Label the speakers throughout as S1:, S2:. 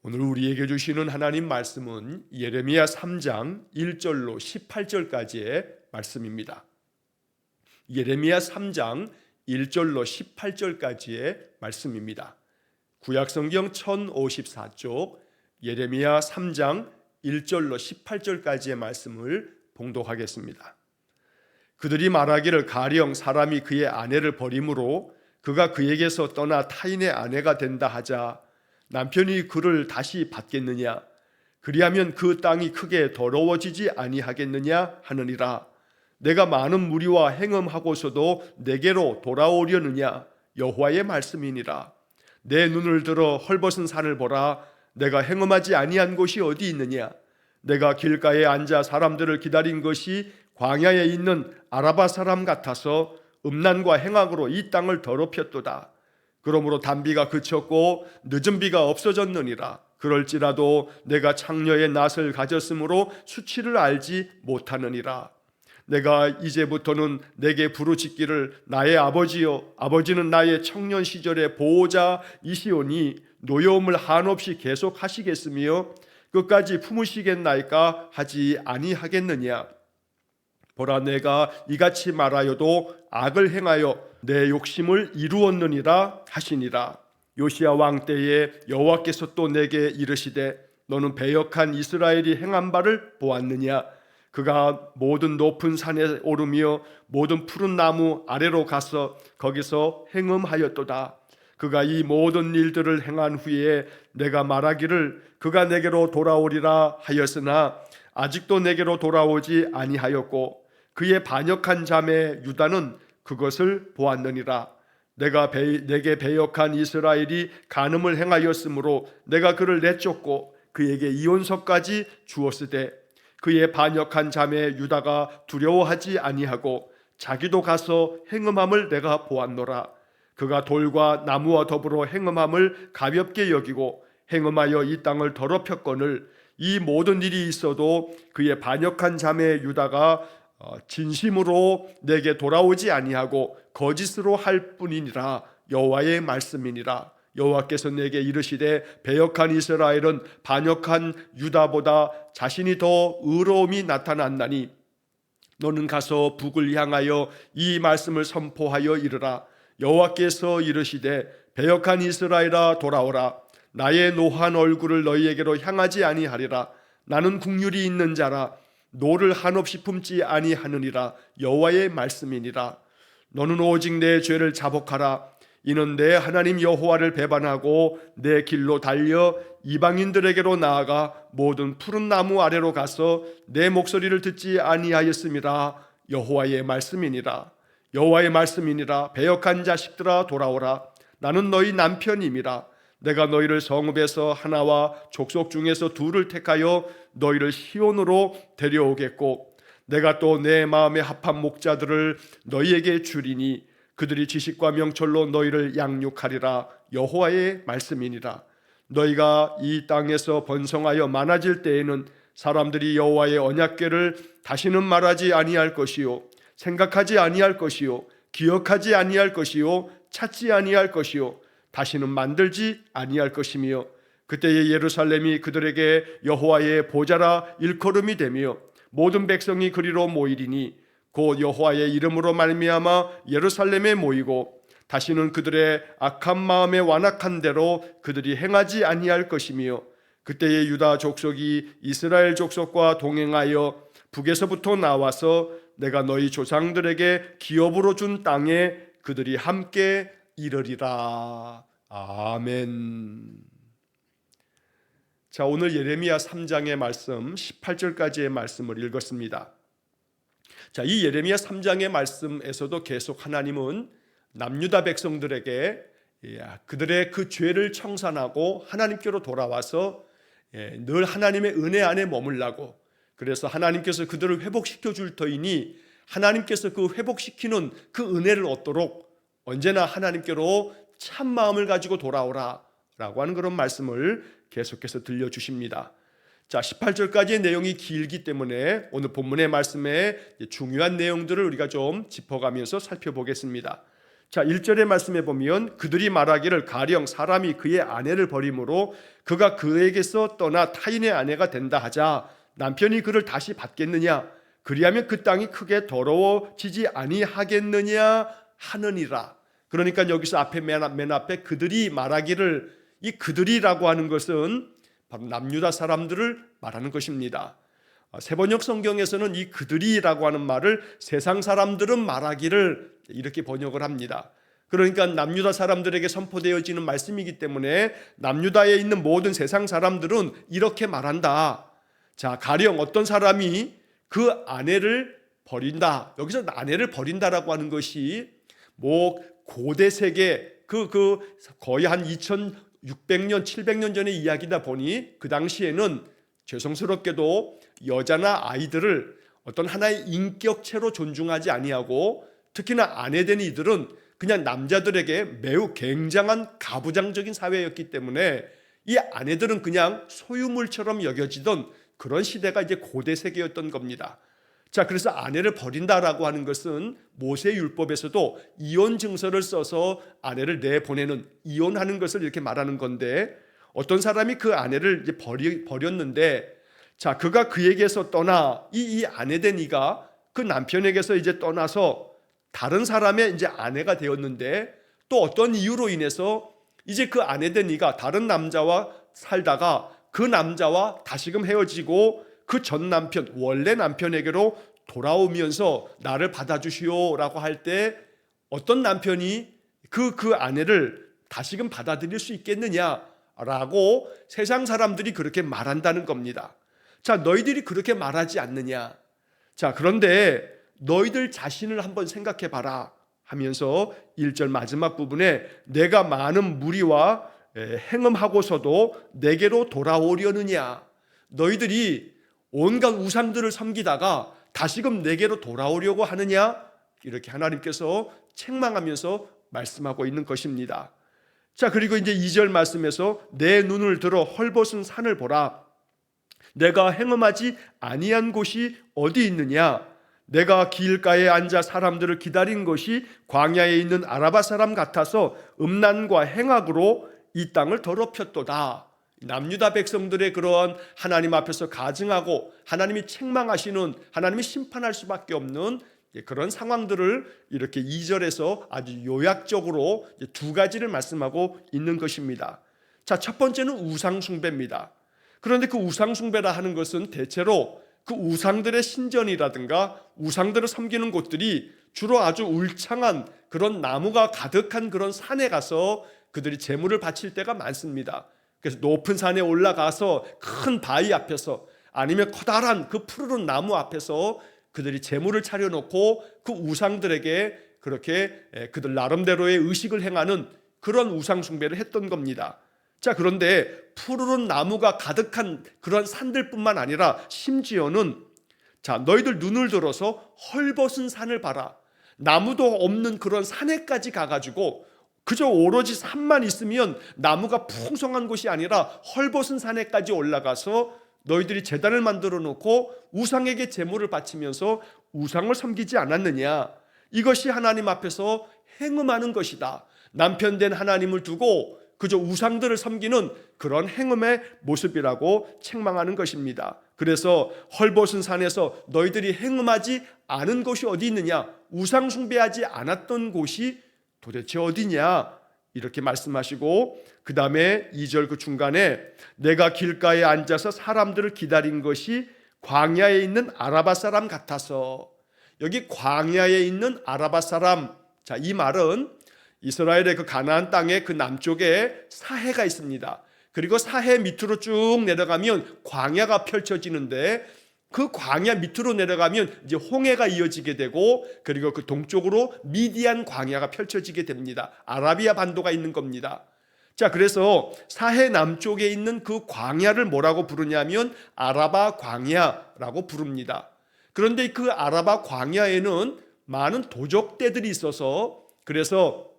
S1: 오늘 우리에게 주시는 하나님 말씀은 예레미야 3장 1절로 18절까지의 말씀입니다. 예레미야 3장 1절로 18절까지의 말씀입니다. 구약성경 1054쪽 예레미야 3장 1절로 18절까지의 말씀을 봉독하겠습니다. 그들이 말하기를 가령 사람이 그의 아내를 버림으로 그가 그에게서 떠나 타인의 아내가 된다 하자 남편이 그를 다시 받겠느냐? 그리하면 그 땅이 크게 더러워지지 아니하겠느냐 하느니라. 내가 많은 무리와 행음하고서도 내게로 돌아오려느냐? 여호와의 말씀이니라. 내 눈을 들어 헐벗은 산을 보라. 내가 행음하지 아니한 곳이 어디 있느냐? 내가 길가에 앉아 사람들을 기다린 것이 광야에 있는 아라바 사람 같아서 음란과 행악으로 이 땅을 더럽혔도다. 그러므로 단비가 그쳤고 늦은 비가 없어졌느니라. 그럴지라도 내가 창녀의 낯을 가졌으므로 수치를 알지 못하느니라. 내가 이제부터는 내게 부르짖기를 나의 아버지여, 아버지는 나의 청년 시절의 보호자이시오니 노여움을 한없이 계속하시겠으며 끝까지 품으시겠나이까 하지 아니하겠느냐. 보라, 내가 이같이 말하여도 악을 행하여 내 욕심을 이루었느니라 하시니라. 요시야 왕 때에 여호와께서 또 내게 이르시되 너는 배역한 이스라엘이 행한 바를 보았느냐? 그가 모든 높은 산에 오르며 모든 푸른 나무 아래로 가서 거기서 행음하였도다. 그가 이 모든 일들을 행한 후에 내가 말하기를 그가 내게로 돌아오리라 하였으나 아직도 내게로 돌아오지 아니하였고 그의 반역한 자매 유다는 그것을 보았느니라. 내가 내게 배역한 이스라엘이 간음을 행하였으므로 내가 그를 내쫓고 그에게 이혼서까지 주었으되 그의 반역한 자매 유다가 두려워하지 아니하고 자기도 가서 행음함을 내가 보았노라. 그가 돌과 나무와 더불어 행음함을 가볍게 여기고 행음하여 이 땅을 더럽혔거늘 이 모든 일이 있어도 그의 반역한 자매 유다가 진심으로 내게 돌아오지 아니하고 거짓으로 할 뿐이니라. 여호와의 말씀이니라. 여호와께서 내게 이르시되 배역한 이스라엘은 반역한 유다보다 자신이 더 의로움이 나타났나니 너는 가서 북을 향하여 이 말씀을 선포하여 이르라. 여호와께서 이르시되 배역한 이스라엘아 돌아오라. 나의 노한 얼굴을 너희에게로 향하지 아니하리라. 나는 긍휼이 있는 자라. 노를 한없이 품지 아니하느니라. 여호와의 말씀이니라. 너는 오직 내 죄를 자복하라. 이는 내 하나님 여호와를 배반하고 내 길로 달려 이방인들에게로 나아가 모든 푸른 나무 아래로 가서 내 목소리를 듣지 아니하였음이라. 여호와의 말씀이니라. 여호와의 말씀이니라. 배역한 자식들아 돌아오라. 나는 너희 남편임이라. 내가 너희를 성읍에서 하나와 족속 중에서 둘을 택하여 너희를 시온으로 데려오겠고 내가 또 내 마음에 합한 목자들을 너희에게 주리니 그들이 지식과 명철로 너희를 양육하리라. 여호와의 말씀이니라. 너희가 이 땅에서 번성하여 많아질 때에는 사람들이 여호와의 언약궤를 다시는 말하지 아니할 것이요 생각하지 아니할 것이요 기억하지 아니할 것이요 찾지 아니할 것이요 다시는 만들지 아니할 것이며 그때의 예루살렘이 그들에게 여호와의 보좌라 일컬음이 되며 모든 백성이 그리로 모이리니 곧 여호와의 이름으로 말미암아 예루살렘에 모이고 다시는 그들의 악한 마음에 완악한 대로 그들이 행하지 아니할 것이며 그때의 유다 족속이 이스라엘 족속과 동행하여 북에서부터 나와서 내가 너희 조상들에게 기업으로 준 땅에 그들이 함께 이르리라. 아멘. 자, 오늘 예레미야 3장의 말씀 18절까지의 말씀을 읽었습니다. 자, 이 예레미야 3장의 말씀에서도 계속 하나님은 남유다 백성들에게 그들의 그 죄를 청산하고 하나님께로 돌아와서 늘 하나님의 은혜 안에 머물라고, 그래서 하나님께서 그들을 회복시켜 줄 터이니 하나님께서 그 회복시키는 그 은혜를 얻도록 언제나 하나님께로 참 마음을 가지고 돌아오라 라고 하는 그런 말씀을 계속해서 들려주십니다. 자, 18절까지의 내용이 길기 때문에 오늘 본문의 말씀에 중요한 내용들을 우리가 좀 짚어가면서 살펴보겠습니다. 자, 1절의 말씀에 보면 그들이 말하기를 가령 사람이 그의 아내를 버림으로 그가 그에게서 떠나 타인의 아내가 된다 하자 남편이 그를 다시 받겠느냐? 그리하면 그 땅이 크게 더러워지지 아니하겠느냐 하느니라. 그러니까 여기서 앞에 맨 앞에 그들이 말하기를, 이 그들이라고 하는 것은 바로 남유다 사람들을 말하는 것입니다. 세번역 성경에서는 이 그들이라고 하는 말을 세상 사람들은 말하기를 이렇게 번역을 합니다. 그러니까 남유다 사람들에게 선포되어지는 말씀이기 때문에 남유다에 있는 모든 세상 사람들은 이렇게 말한다. 자, 가령 어떤 사람이 그 아내를 버린다. 여기서 아내를 버린다라고 하는 것이 뭐 고대 세계 거의 한 2600년 700년 전의 이야기다 보니 그 당시에는 죄송스럽게도 여자나 아이들을 어떤 하나의 인격체로 존중하지 아니하고 특히나 아내된 이들은 그냥 남자들에게 매우 굉장한 가부장적인 사회였기 때문에 이 아내들은 그냥 소유물처럼 여겨지던 그런 시대가 이제 고대 세계였던 겁니다. 자, 그래서 아내를 버린다라고 하는 것은 모세율법에서도 이혼 증서를 써서 아내를 내보내는, 이혼하는 것을 이렇게 말하는 건데, 어떤 사람이 그 아내를 이제 버렸는데, 자, 그가 그에게서 떠나 이 아내된 이가 그 남편에게서 이제 떠나서 다른 사람의 이제 아내가 되었는데, 또 어떤 이유로 인해서 이제 그 아내된 이가 다른 남자와 살다가 그 남자와 다시금 헤어지고 그 전 남편, 원래 남편에게로 돌아오면서 나를 받아주시오라고 할 때 어떤 남편이 그 아내를 다시금 받아들일 수 있겠느냐라고 세상 사람들이 그렇게 말한다는 겁니다. 자, 너희들이 그렇게 말하지 않느냐? 자, 그런데 너희들 자신을 한번 생각해 봐라 하면서 1절 마지막 부분에 내가 많은 무리와 행음하고서도 내게로 돌아오려느냐? 너희들이 온갖 우상들을 섬기다가 다시금 내게로 돌아오려고 하느냐? 이렇게 하나님께서 책망하면서 말씀하고 있는 것입니다. 자, 그리고 이제 2절 말씀에서 내 눈을 들어 헐벗은 산을 보라. 내가 행음하지 아니한 곳이 어디 있느냐? 내가 길가에 앉아 사람들을 기다린 것이 광야에 있는 아라바 사람 같아서 음란과 행악으로 이 땅을 더럽혔도다. 남유다 백성들의 그러한 하나님 앞에서 가증하고 하나님이 책망하시는, 하나님이 심판할 수밖에 없는 그런 상황들을 이렇게 2절에서 아주 요약적으로 두 가지를 말씀하고 있는 것입니다. 자, 첫 번째는 우상숭배입니다. 그런데 그 우상숭배라 하는 것은 대체로 그 우상들의 신전이라든가 우상들을 섬기는 곳들이 주로 아주 울창한 그런 나무가 가득한 그런 산에 가서 그들이 제물을 바칠 때가 많습니다. 그래서 높은 산에 올라가서 큰 바위 앞에서 아니면 커다란 그 푸르른 나무 앞에서 그들이 제물을 차려놓고 그 우상들에게 그렇게 그들 나름대로의 의식을 행하는 그런 우상 숭배를 했던 겁니다. 자, 그런데 푸르른 나무가 가득한 그런 산들뿐만 아니라 심지어는 자, 너희들 눈을 들어서 헐벗은 산을 봐라. 나무도 없는 그런 산에까지 가가지고 그저 오로지 산만 있으면 나무가 풍성한 곳이 아니라 헐벗은 산에까지 올라가서 너희들이 제단을 만들어 놓고 우상에게 제물을 바치면서 우상을 섬기지 않았느냐? 이것이 하나님 앞에서 행음하는 것이다. 남편된 하나님을 두고 그저 우상들을 섬기는 그런 행음의 모습이라고 책망하는 것입니다. 그래서 헐벗은 산에서 너희들이 행음하지 않은 곳이 어디 있느냐? 우상 숭배하지 않았던 곳이 도대체 어디냐? 이렇게 말씀하시고 그 다음에 2절 그 중간에 내가 길가에 앉아서 사람들을 기다린 것이 광야에 있는 아라바 사람 같아서, 여기 광야에 있는 아라바 사람, 자, 이 말은 이스라엘의 그 가나안 땅의 그 남쪽에 사해가 있습니다. 그리고 사해 밑으로 쭉 내려가면 광야가 펼쳐지는데 그 광야 밑으로 내려가면 이제 홍해가 이어지게 되고 그리고 그 동쪽으로 미디안 광야가 펼쳐지게 됩니다. 아라비아 반도가 있는 겁니다. 자, 그래서 사해 남쪽에 있는 그 광야를 뭐라고 부르냐면 아라바 광야라고 부릅니다. 그런데 그 아라바 광야에는 많은 도적대들이 있어서 그래서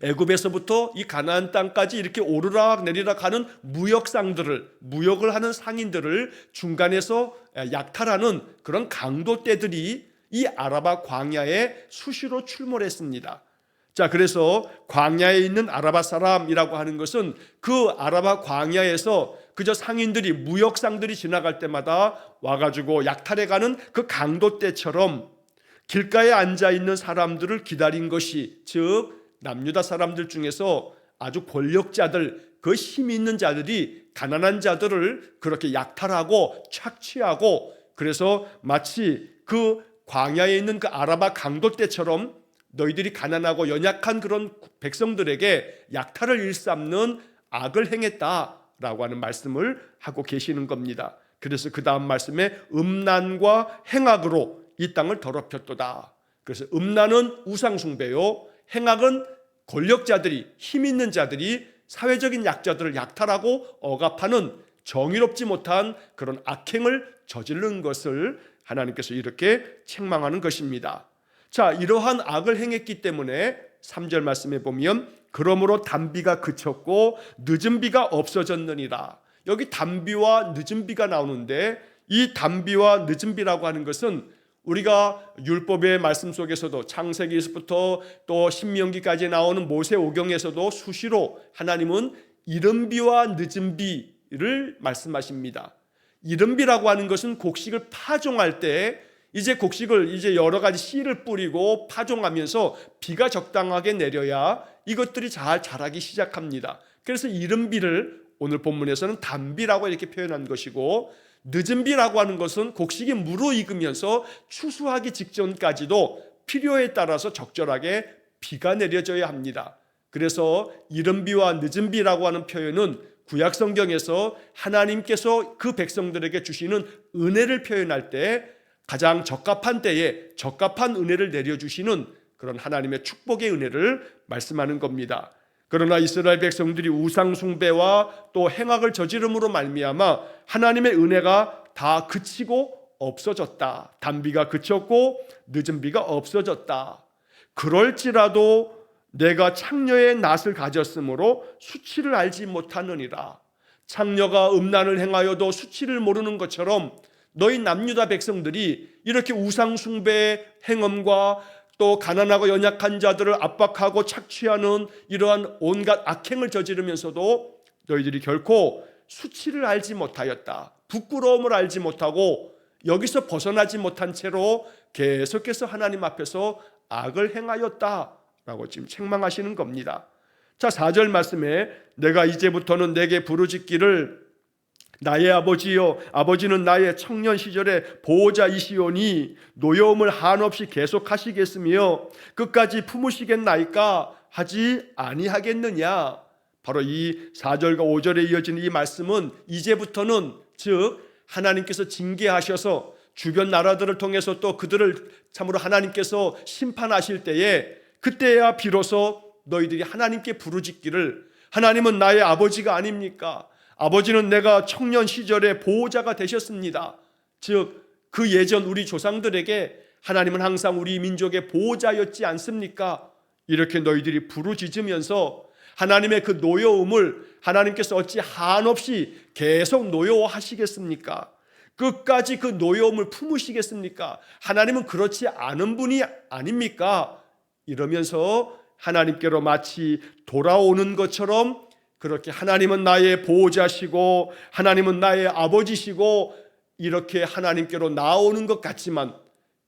S1: 애굽에서부터 이 가나안 땅까지 이렇게 오르락 내리락 하는 무역을 하는 상인들을 중간에서 약탈하는 그런 강도떼들이 이 아라바 광야에 수시로 출몰했습니다. 자, 그래서 광야에 있는 아라바 사람이라고 하는 것은 그 아라바 광야에서 그저 상인들이, 무역상들이 지나갈 때마다 와가지고 약탈해가는 그 강도 때처럼 길가에 앉아있는 사람들을 기다린 것이, 즉 남유다 사람들 중에서 아주 권력자들, 그 힘이 있는 자들이 가난한 자들을 그렇게 약탈하고 착취하고, 그래서 마치 그 광야에 있는 그 아라바 강도 때처럼 너희들이 가난하고 연약한 그런 백성들에게 약탈을 일삼는 악을 행했다라고 하는 말씀을 하고 계시는 겁니다. 그래서 그 다음 말씀에 음란과 행악으로 이 땅을 더럽혔도다. 그래서 음란은 우상숭배요, 행악은 권력자들이, 힘 있는 자들이 사회적인 약자들을 약탈하고 억압하는 정의롭지 못한 그런 악행을 저지른 것을 하나님께서 이렇게 책망하는 것입니다. 자, 이러한 악을 행했기 때문에 3절 말씀에 보면 그러므로 단비가 그쳤고 늦은 비가 없어졌느니라. 여기 단비와 늦은 비가 나오는데, 이 단비와 늦은 비라고 하는 것은 우리가 율법의 말씀 속에서도 창세기에서부터 또 신명기까지 나오는 모세오경에서도 수시로 하나님은 이른 비와 늦은 비를 말씀하십니다. 이른 비라고 하는 것은 곡식을 파종할 때 이제 곡식을 이제 여러 가지 씨를 뿌리고 파종하면서 비가 적당하게 내려야 이것들이 잘 자라기 시작합니다. 그래서 이른 비를 오늘 본문에서는 단비라고 이렇게 표현한 것이고, 늦은 비라고 하는 것은 곡식이 무르익으면서 추수하기 직전까지도 필요에 따라서 적절하게 비가 내려져야 합니다. 그래서 이른 비와 늦은 비라고 하는 표현은 구약 성경에서 하나님께서 그 백성들에게 주시는 은혜를 표현할 때 가장 적합한 때에 적합한 은혜를 내려주시는 그런 하나님의 축복의 은혜를 말씀하는 겁니다. 그러나 이스라엘 백성들이 우상 숭배와 또 행악을 저지름으로 말미암아 하나님의 은혜가 다 그치고 없어졌다. 단비가 그쳤고 늦은 비가 없어졌다. 그럴지라도 내가 창녀의 낯을 가졌으므로 수치를 알지 못하느니라. 창녀가 음란을 행하여도 수치를 모르는 것처럼 너희 남유다 백성들이 이렇게 우상 숭배의 행엄과 또 가난하고 연약한 자들을 압박하고 착취하는 이러한 온갖 악행을 저지르면서도 너희들이 결코 수치를 알지 못하였다. 부끄러움을 알지 못하고 여기서 벗어나지 못한 채로 계속해서 하나님 앞에서 악을 행하였다라고 지금 책망하시는 겁니다. 자, 4절 말씀에 내가 이제부터는 내게 부르짖기를 나의 아버지여, 아버지는 나의 청년 시절의 보호자이시오니 노여움을 한없이 계속하시겠으며 끝까지 품으시겠나이까 하지 아니하겠느냐. 바로 이 4절과 5절에 이어지는 이 말씀은 이제부터는, 즉 하나님께서 징계하셔서 주변 나라들을 통해서 또 그들을 참으로 하나님께서 심판하실 때에, 그때야 비로소 너희들이 하나님께 부르짖기를, 하나님은 나의 아버지가 아닙니까? 아버지는 내가 청년 시절의 보호자가 되셨습니다. 즉 그 예전 우리 조상들에게 하나님은 항상 우리 민족의 보호자였지 않습니까? 이렇게 너희들이 부르짖으면서 하나님의 그 노여움을 하나님께서 어찌 한없이 계속 노여워하시겠습니까? 끝까지 그 노여움을 품으시겠습니까? 하나님은 그렇지 않은 분이 아닙니까? 이러면서 하나님께로 마치 돌아오는 것처럼 그렇게 하나님은 나의 보호자시고 하나님은 나의 아버지시고 이렇게 하나님께로 나오는 것 같지만,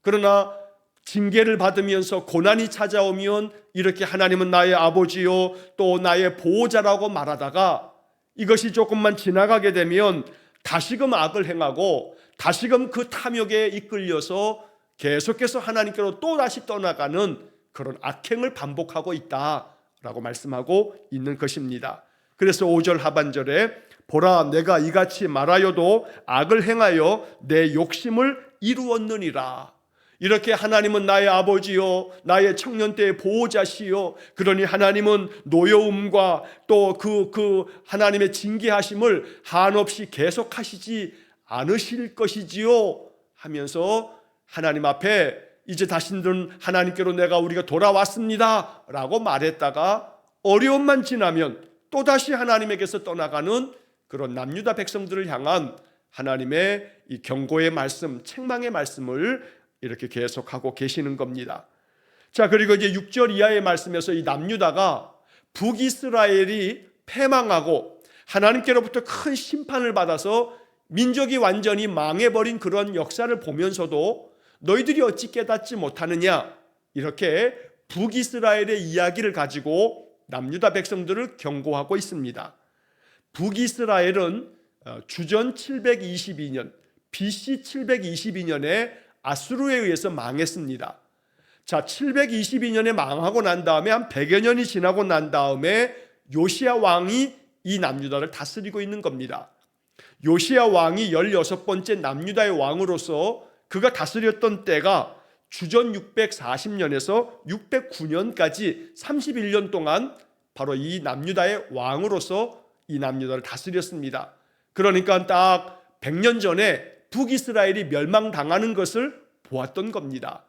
S1: 그러나 징계를 받으면서 고난이 찾아오면 이렇게 하나님은 나의 아버지요 또 나의 보호자라고 말하다가 이것이 조금만 지나가게 되면 다시금 악을 행하고 다시금 그 탐욕에 이끌려서 계속해서 하나님께로 또 다시 떠나가는 그런 악행을 반복하고 있다라고 말씀하고 있는 것입니다. 그래서 5절 하반절에 보라 내가 이같이 말하여도 악을 행하여 내 욕심을 이루었느니라. 이렇게 하나님은 나의 아버지요 나의 청년 때의 보호자시요, 그러니 하나님은 노여움과 또 그 하나님의 징계하심을 한없이 계속하시지 않으실 것이지요 하면서 하나님 앞에 이제 다시는 하나님께로 우리가 돌아왔습니다 라고 말했다가 어려움만 지나면 또다시 하나님에게서 떠나가는 그런 남유다 백성들을 향한 하나님의 이 경고의 말씀, 책망의 말씀을 이렇게 계속하고 계시는 겁니다. 자, 그리고 이제 6절 이하의 말씀에서 이 남유다가 북이스라엘이 패망하고 하나님께로부터 큰 심판을 받아서 민족이 완전히 망해버린 그런 역사를 보면서도 너희들이 어찌 깨닫지 못하느냐, 이렇게 북이스라엘의 이야기를 가지고 남유다 백성들을 경고하고 있습니다. 북이스라엘은 주전 722년 BC 722년에 아수르에 의해서 망했습니다. 자, 722년에 망하고 난 다음에 한 100여 년이 지나고 난 다음에 요시야 왕이 이 남유다를 다스리고 있는 겁니다. 요시야 왕이 16번째 남유다의 왕으로서 그가 다스렸던 때가 주전 640년에서 609년까지 31년 동안 바로 이 남유다의 왕으로서 이 남유다를 다스렸습니다. 그러니까 딱 100년 전에 북이스라엘이 멸망당하는 것을 보았던 겁니다.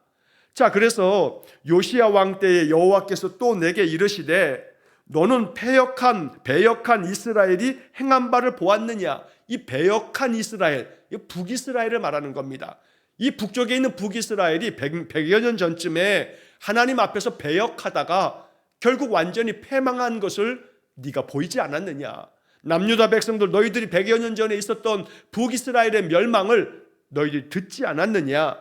S1: 자, 그래서 요시야 왕 때에 여호와께서 또 내게 이르시되 너는 배역한 이스라엘이 행한 바를 보았느냐. 이 배역한 이스라엘, 북이스라엘을 말하는 겁니다. 이 북쪽에 있는 북이스라엘이 100여 년 전쯤에 하나님 앞에서 배역하다가 결국 완전히 패망한 것을 네가 보이지 않았느냐. 남유다 백성들, 너희들이 100여 년 전에 있었던 북이스라엘의 멸망을 너희들이 듣지 않았느냐.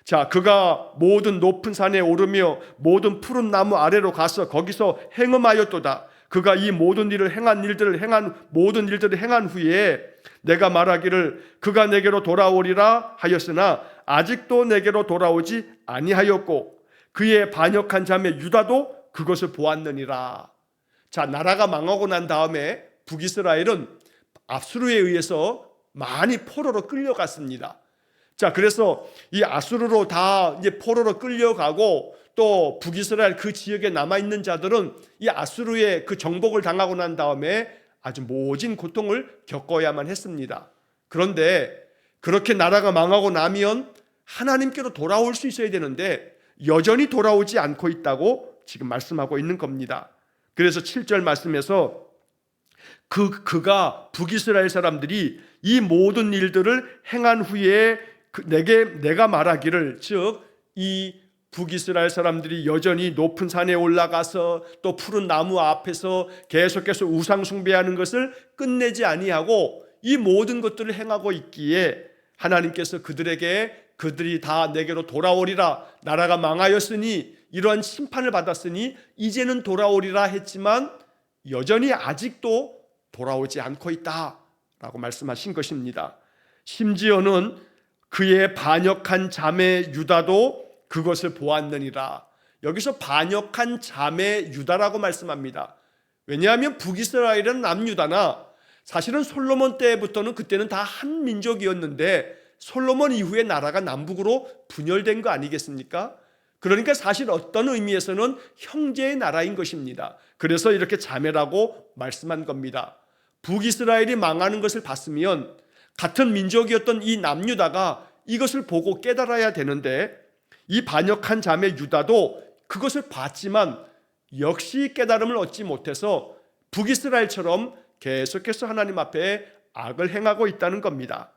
S1: 자, 그가 모든 높은 산에 오르며 모든 푸른 나무 아래로 가서 거기서 행음하였도다. 그가 이 모든 일들을 행한 후에 내가 말하기를 그가 내게로 돌아오리라 하였으나 아직도 내게로 돌아오지 아니하였고 그의 반역한 자매 유다도 그것을 보았느니라. 자, 나라가 망하고 난 다음에 북이스라엘은 아수르에 의해서 많이 포로로 끌려갔습니다. 자, 그래서 이 아수르로 다 이제 포로로 끌려가고 또 북이스라엘 그 지역에 남아있는 자들은 이 아수르의 그 정복을 당하고 난 다음에 아주 모진 고통을 겪어야만 했습니다. 그런데 그렇게 나라가 망하고 나면 하나님께로 돌아올 수 있어야 되는데 여전히 돌아오지 않고 있다고 지금 말씀하고 있는 겁니다. 그래서 7절 말씀에서 그가 북이스라엘 사람들이 이 모든 일들을 행한 후에 내가 말하기를, 즉 이 북이스라엘 사람들이 여전히 높은 산에 올라가서 또 푸른 나무 앞에서 계속해서 우상 숭배하는 것을 끝내지 아니하고 이 모든 것들을 행하고 있기에 하나님께서 그들이 다 내게로 돌아오리라, 나라가 망하였으니 이러한 심판을 받았으니 이제는 돌아오리라 했지만 여전히 아직도 돌아오지 않고 있다라고 말씀하신 것입니다. 심지어는 그의 반역한 자매 유다도 그것을 보았느니라. 여기서 반역한 자매 유다라고 말씀합니다. 왜냐하면 북이스라엘은 남유다나 사실은 솔로몬 때부터는 그때는 다 한 민족이었는데 솔로몬 이후에 나라가 남북으로 분열된 거 아니겠습니까? 그러니까 사실 어떤 의미에서는 형제의 나라인 것입니다. 그래서 이렇게 자매라고 말씀한 겁니다. 북이스라엘이 망하는 것을 봤으면 같은 민족이었던 이 남유다가 이것을 보고 깨달아야 되는데 이 반역한 자매 유다도 그것을 봤지만 역시 깨달음을 얻지 못해서 북이스라엘처럼 계속해서 하나님 앞에 악을 행하고 있다는 겁니다.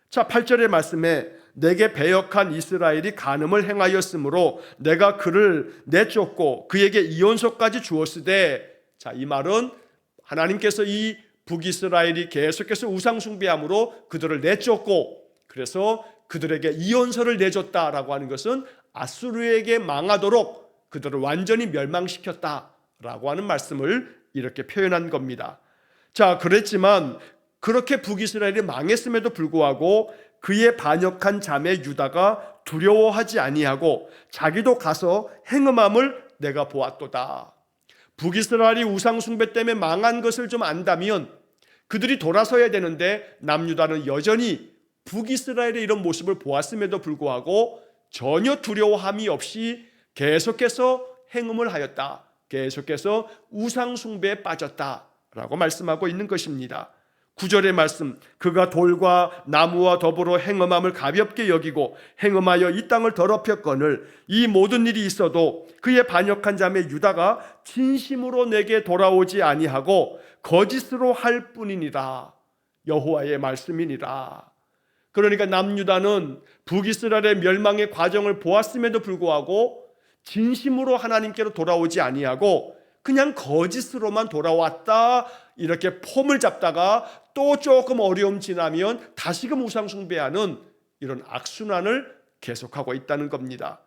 S1: 자, 8절의 말씀에 내게 배역한 이스라엘이 간음을 행하였으므로 내가 그를 내쫓고 그에게 이혼소까지 주었으되, 자, 이 말은 하나님께서 이 북이스라엘이 계속해서 우상 숭배함으로 그들을 내쫓고 그래서 그들에게 이혼서를 내줬다라고 하는 것은 아수르에게 망하도록 그들을 완전히 멸망시켰다라고 하는 말씀을 이렇게 표현한 겁니다. 자, 그랬지만 그렇게 북이스라엘이 망했음에도 불구하고 그의 반역한 자매 유다가 두려워하지 아니하고 자기도 가서 행음함을 내가 보았도다. 북이스라엘이 우상 숭배 때문에 망한 것을 좀 안다면 그들이 돌아서야 되는데 남유다는 여전히 북이스라엘의 이런 모습을 보았음에도 불구하고 전혀 두려워함이 없이 계속해서 행음을 하였다. 계속해서 우상 숭배에 빠졌다라고 말씀하고 있는 것입니다. 9절의 말씀, 그가 돌과 나무와 더불어 행음함을 가볍게 여기고 행음하여 이 땅을 더럽혔거늘 이 모든 일이 있어도 그의 반역한 자매 유다가 진심으로 내게 돌아오지 아니하고 거짓으로 할 뿐이니라. 여호와의 말씀이니라. 그러니까 남유다는 북이스라엘의 멸망의 과정을 보았음에도 불구하고 진심으로 하나님께로 돌아오지 아니하고 그냥 거짓으로만 돌아왔다 이렇게 폼을 잡다가 또 조금 어려움 지나면 다시금 우상 숭배하는 이런 악순환을 계속하고 있다는 겁니다.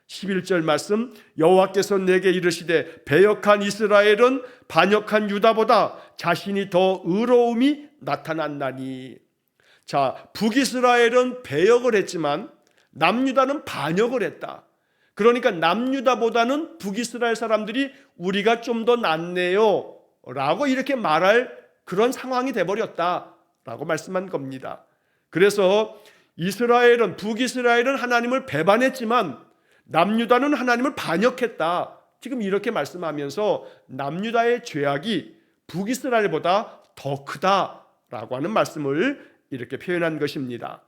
S1: 11절 말씀, 여호와께서 내게 이르시되 배역한 이스라엘은 반역한 유다보다 자신이 더 의로움이 나타났나니. 자, 북이스라엘은 배역을 했지만 남유다는 반역을 했다. 그러니까 남유다보다는 북이스라엘 사람들이 우리가 좀 더 낫네요 라고 이렇게 말할 그런 상황이 돼버렸다 라고 말씀한 겁니다. 그래서 이스라엘은, 북이스라엘은 하나님을 배반했지만 남유다는 하나님을 반역했다, 지금 이렇게 말씀하면서 남유다의 죄악이 북이스라엘보다 더 크다라고 하는 말씀을 이렇게 표현한 것입니다.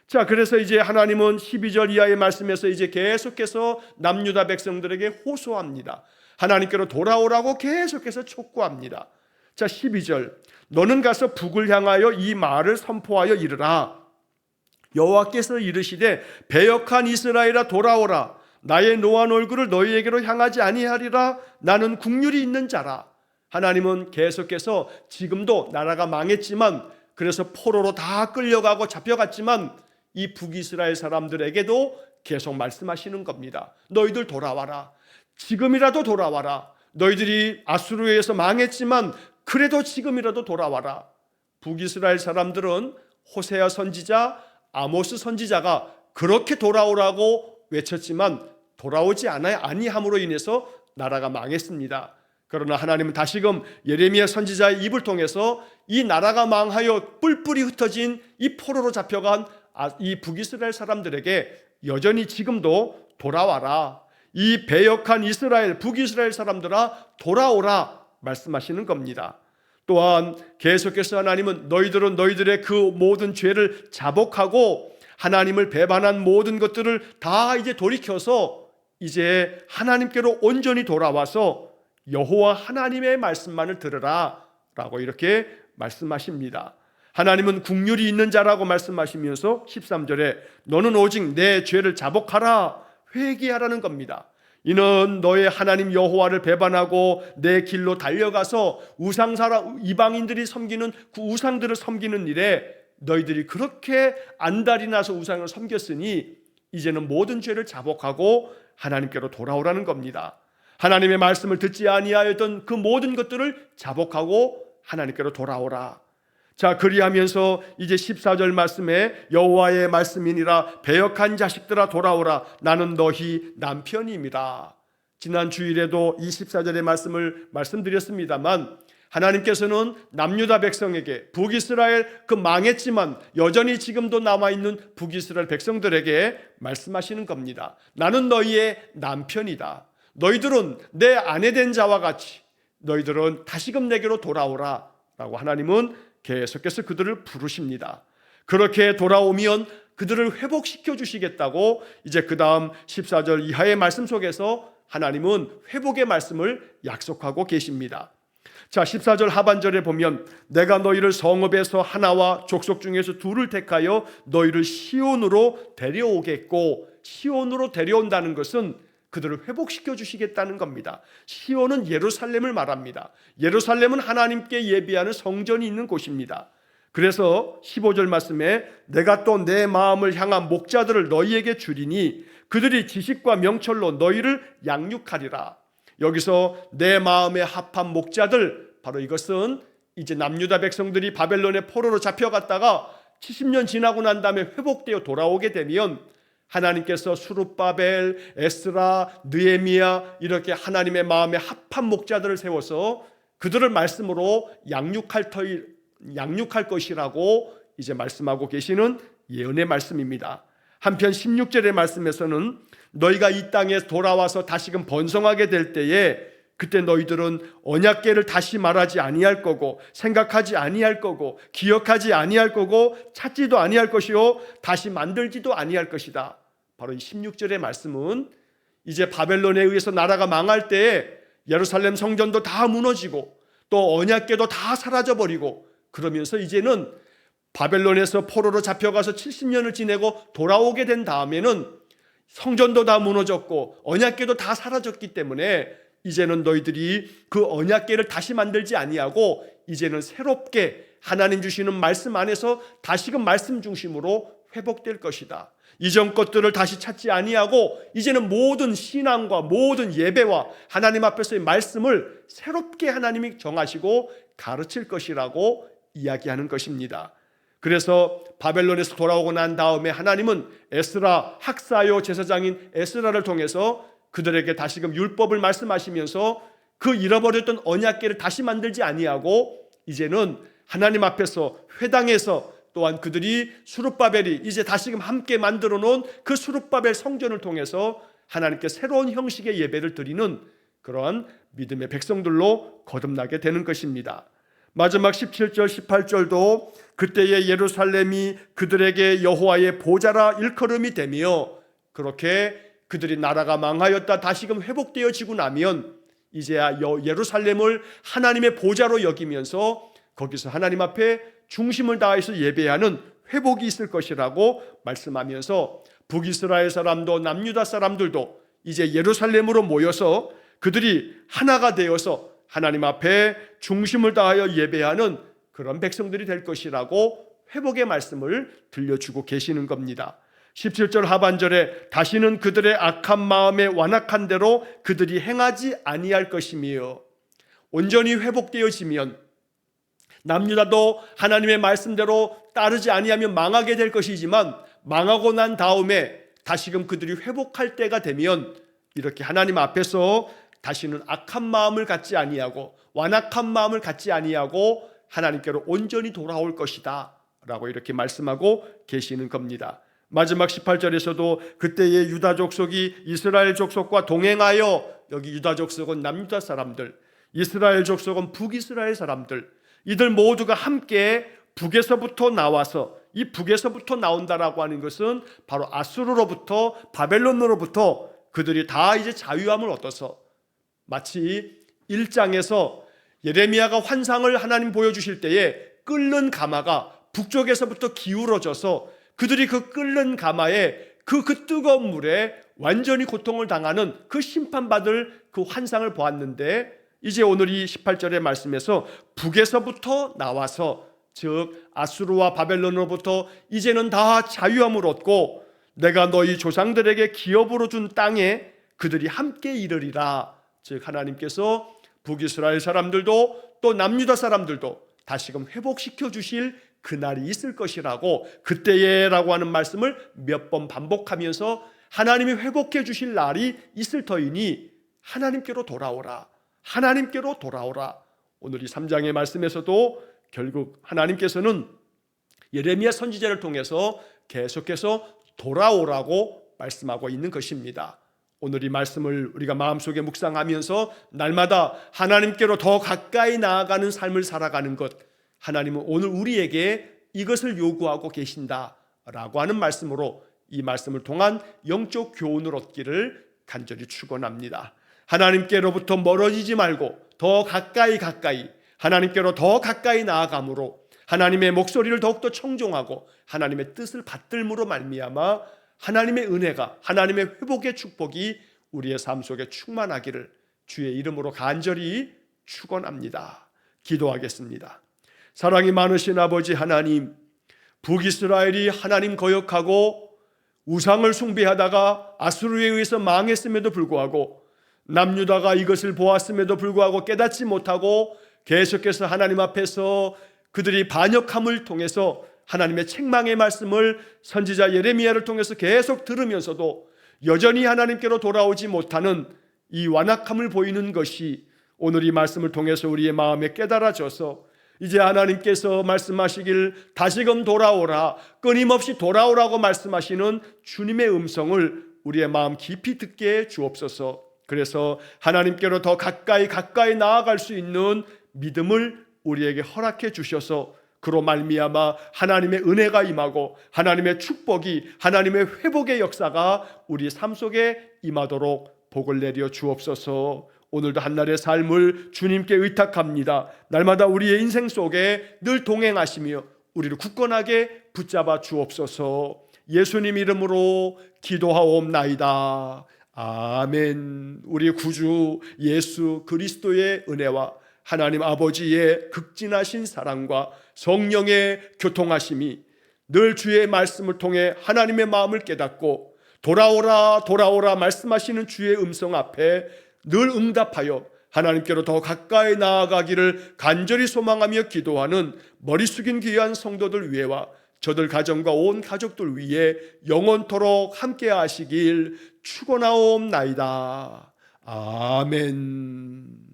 S1: 자, 그래서 이제 하나님은 12절 이하의 말씀에서 이제 계속해서 남유다 백성들에게 호소합니다. 하나님께로 돌아오라고 계속해서 촉구합니다. 자, 12절, 너는 가서 북을 향하여 이 말을 선포하여 이르라. 여호와께서 이르시되 배역한 이스라엘아 돌아오라. 나의 노한 얼굴을 너희에게로 향하지 아니하리라. 나는 국률이 있는 자라. 하나님은 계속해서 지금도 나라가 망했지만, 그래서 포로로 다 끌려가고 잡혀갔지만 이 북이스라엘 사람들에게도 계속 말씀하시는 겁니다. 너희들 돌아와라. 지금이라도 돌아와라. 너희들이 아수르에 의해서 망했지만 그래도 지금이라도 돌아와라. 북이스라엘 사람들은 호세아 선지자, 아모스 선지자가 그렇게 돌아오라고 외쳤지만 돌아오지 아니함으로 인해서 나라가 망했습니다. 그러나 하나님은 다시금 예레미야 선지자의 입을 통해서 이 나라가 망하여 뿔뿔이 흩어진 이 포로로 잡혀간 이 북이스라엘 사람들에게 여전히 지금도 돌아와라. 이 배역한 이스라엘, 북이스라엘 사람들아 돌아오라 말씀하시는 겁니다. 또한 계속해서 하나님은 너희들은 너희들의 그 모든 죄를 자복하고 하나님을 배반한 모든 것들을 다 이제 돌이켜서 이제 하나님께로 온전히 돌아와서 여호와 하나님의 말씀만을 들으라 라고 이렇게 말씀하십니다. 하나님은 국률이 있는 자라고 말씀하시면서 13절에 너는 오직 내 죄를 자복하라, 회개하라는 겁니다. 이는 너의 하나님 여호와를 배반하고 내 길로 달려가서 이방인들이 섬기는 그 우상들을 섬기는 일에 너희들이 그렇게 안달이 나서 우상을 섬겼으니 이제는 모든 죄를 자복하고 하나님께로 돌아오라는 겁니다. 하나님의 말씀을 듣지 아니하였던 그 모든 것들을 자복하고 하나님께로 돌아오라. 자, 그리하면서 이제 14절 말씀에 여호와의 말씀이니라 배역한 자식들아 돌아오라. 나는 너희 남편임이라. 지난 주일에도 이 14절의 말씀을 말씀드렸습니다만 하나님께서는 남유다 백성에게, 북이스라엘 그 망했지만 여전히 지금도 남아있는 북이스라엘 백성들에게 말씀하시는 겁니다. 나는 너희의 남편이다. 너희들은 내 아내 된 자와 같이 너희들은 다시금 내게로 돌아오라 라고 하나님은 계속해서 그들을 부르십니다. 그렇게 돌아오면 그들을 회복시켜 주시겠다고 이제 그 다음 14절 이하의 말씀 속에서 하나님은 회복의 말씀을 약속하고 계십니다. 자, 14절 하반절에 보면 내가 너희를 성읍에서 하나와 족속 중에서 둘을 택하여 너희를 시온으로 데려오겠고, 시온으로 데려온다는 것은 그들을 회복시켜 주시겠다는 겁니다. 시온은 예루살렘을 말합니다. 예루살렘은 하나님께 예비하는 성전이 있는 곳입니다. 그래서 15절 말씀에 내가 또 내 마음을 향한 목자들을 너희에게 주리니 그들이 지식과 명철로 너희를 양육하리라. 여기서 내 마음에 합한 목자들, 바로 이것은 이제 남유다 백성들이 바벨론의 포로로 잡혀갔다가 70년 지나고 난 다음에 회복되어 돌아오게 되면 하나님께서 수룹바벨, 에스라, 느헤미야 이렇게 하나님의 마음에 합한 목자들을 세워서 그들을 말씀으로 양육할 것이라고 이제 말씀하고 계시는 예언의 말씀입니다. 한편 16절의 말씀에서는 너희가 이 땅에 돌아와서 다시금 번성하게 될 때에 그때 너희들은 언약궤를 다시 말하지 아니할 거고 생각하지 아니할 거고 기억하지 아니할 거고 찾지도 아니할 것이요 다시 만들지도 아니할 것이다. 바로 이 16절의 말씀은 이제 바벨론에 의해서 나라가 망할 때에 예루살렘 성전도 다 무너지고 또 언약궤도 다 사라져버리고 그러면서 이제는 바벨론에서 포로로 잡혀가서 70년을 지내고 돌아오게 된 다음에는 성전도 다 무너졌고 언약궤도 다 사라졌기 때문에 이제는 너희들이 그 언약궤를 다시 만들지 아니하고 이제는 새롭게 하나님 주시는 말씀 안에서 다시금 말씀 중심으로 회복될 것이다. 이전 것들을 다시 찾지 아니하고 이제는 모든 신앙과 모든 예배와 하나님 앞에서의 말씀을 새롭게 하나님이 정하시고 가르칠 것이라고 이야기하는 것입니다. 그래서 바벨론에서 돌아오고 난 다음에 하나님은 에스라 학사요 제사장인 에스라를 통해서 그들에게 다시금 율법을 말씀하시면서 그 잃어버렸던 언약궤를 다시 만들지 아니하고 이제는 하나님 앞에서 회당에서 또한 그들이 수룹바벨이 이제 다시금 함께 만들어 놓은 그 수룹바벨 성전을 통해서 하나님께 새로운 형식의 예배를 드리는 그러한 믿음의 백성들로 거듭나게 되는 것입니다. 마지막 17절 18절도 그때의 예루살렘이 그들에게 여호와의 보좌라 일컬음이 되며, 그렇게 그들이 나라가 망하였다 다시금 회복되어지고 나면 이제야 예루살렘을 하나님의 보좌로 여기면서 거기서 하나님 앞에 중심을 다해서 예배하는 회복이 있을 것이라고 말씀하면서 북이스라엘 사람도 남유다 사람들도 이제 예루살렘으로 모여서 그들이 하나가 되어서 하나님 앞에 중심을 다하여 예배하는 그런 백성들이 될 것이라고 회복의 말씀을 들려주고 계시는 겁니다. 17절 하반절에 다시는 그들의 악한 마음에 완악한 대로 그들이 행하지 아니할 것이며, 온전히 회복되어지면 남유다도 하나님의 말씀대로 따르지 아니하면 망하게 될 것이지만 망하고 난 다음에 다시금 그들이 회복할 때가 되면 이렇게 하나님 앞에서 다시는 악한 마음을 갖지 아니하고 완악한 마음을 갖지 아니하고 하나님께로 온전히 돌아올 것이다 라고 이렇게 말씀하고 계시는 겁니다. 마지막 18절에서도 그때의 유다 족속이 이스라엘 족속과 동행하여, 여기 유다 족속은 남유다 사람들, 이스라엘 족속은 북이스라엘 사람들, 이들 모두가 함께 북에서부터 나와서, 이 북에서부터 나온다라고 하는 것은 바로 아수르로부터 바벨론으로부터 그들이 다 이제 자유함을 얻어서, 마치 1장에서 예레미야가 환상을 하나님 보여주실 때에 끓는 가마가 북쪽에서부터 기울어져서 그들이 그 끓는 가마에 그 뜨거운 물에 완전히 고통을 당하는 그 심판받을 그 환상을 보았는데, 이제 오늘 이 18절의 말씀에서 북에서부터 나와서, 즉 아수르와 바벨론으로부터 이제는 다 자유함을 얻고 내가 너희 조상들에게 기업으로 준 땅에 그들이 함께 이르리라. 즉 하나님께서 북이스라엘 사람들도 또 남유다 사람들도 다시금 회복시켜 주실 그날이 있을 것이라고, 그때에라고 하는 말씀을 몇 번 반복하면서 하나님이 회복해 주실 날이 있을 터이니 하나님께로 돌아오라, 하나님께로 돌아오라. 오늘 이 3장의 말씀에서도 결국 하나님께서는 예레미야 선지자를 통해서 계속해서 돌아오라고 말씀하고 있는 것입니다. 오늘 이 말씀을 우리가 마음속에 묵상하면서 날마다 하나님께로 더 가까이 나아가는 삶을 살아가는 것, 하나님은 오늘 우리에게 이것을 요구하고 계신다라고 하는 말씀으로 이 말씀을 통한 영적 교훈을 얻기를 간절히 축원합니다. 하나님께로부터 멀어지지 말고 더 가까이 하나님께로 더 가까이 나아감으로 하나님의 목소리를 더욱더 청종하고 하나님의 뜻을 받들므로 말미암아 하나님의 은혜가, 하나님의 회복의 축복이 우리의 삶 속에 충만하기를 주의 이름으로 간절히 축원합니다. 기도하겠습니다. 사랑이 많으신 아버지 하나님, 북이스라엘이 하나님 거역하고 우상을 숭배하다가 아수르에 의해서 망했음에도 불구하고 남유다가 이것을 보았음에도 불구하고 깨닫지 못하고 계속해서 하나님 앞에서 그들이 반역함을 통해서 하나님의 책망의 말씀을 선지자 예레미야를 통해서 계속 들으면서도 여전히 하나님께로 돌아오지 못하는 이 완악함을 보이는 것이 오늘 이 말씀을 통해서 우리의 마음에 깨달아져서 이제 하나님께서 말씀하시길 다시금 돌아오라, 끊임없이 돌아오라고 말씀하시는 주님의 음성을 우리의 마음 깊이 듣게 주옵소서. 그래서 하나님께로 더 가까이 나아갈 수 있는 믿음을 우리에게 허락해 주셔서 그로 말미암아 하나님의 은혜가 임하고 하나님의 축복이, 하나님의 회복의 역사가 우리 삶 속에 임하도록 복을 내려 주옵소서. 오늘도 한날의 삶을 주님께 의탁합니다. 날마다 우리의 인생 속에 늘 동행하시며 우리를 굳건하게 붙잡아 주옵소서. 예수님 이름으로 기도하옵나이다. 아멘. 우리 구주 예수 그리스도의 은혜와 하나님 아버지의 극진하신 사랑과 성령의 교통하심이 늘 주의 말씀을 통해 하나님의 마음을 깨닫고 돌아오라 돌아오라 말씀하시는 주의 음성 앞에 늘 응답하여 하나님께로 더 가까이 나아가기를 간절히 소망하며 기도하는 머리 숙인 귀한 성도들 위에와 저들 가정과 온 가족들 위해 영원토록 함께 하시길 축원하옵나이다. 아멘.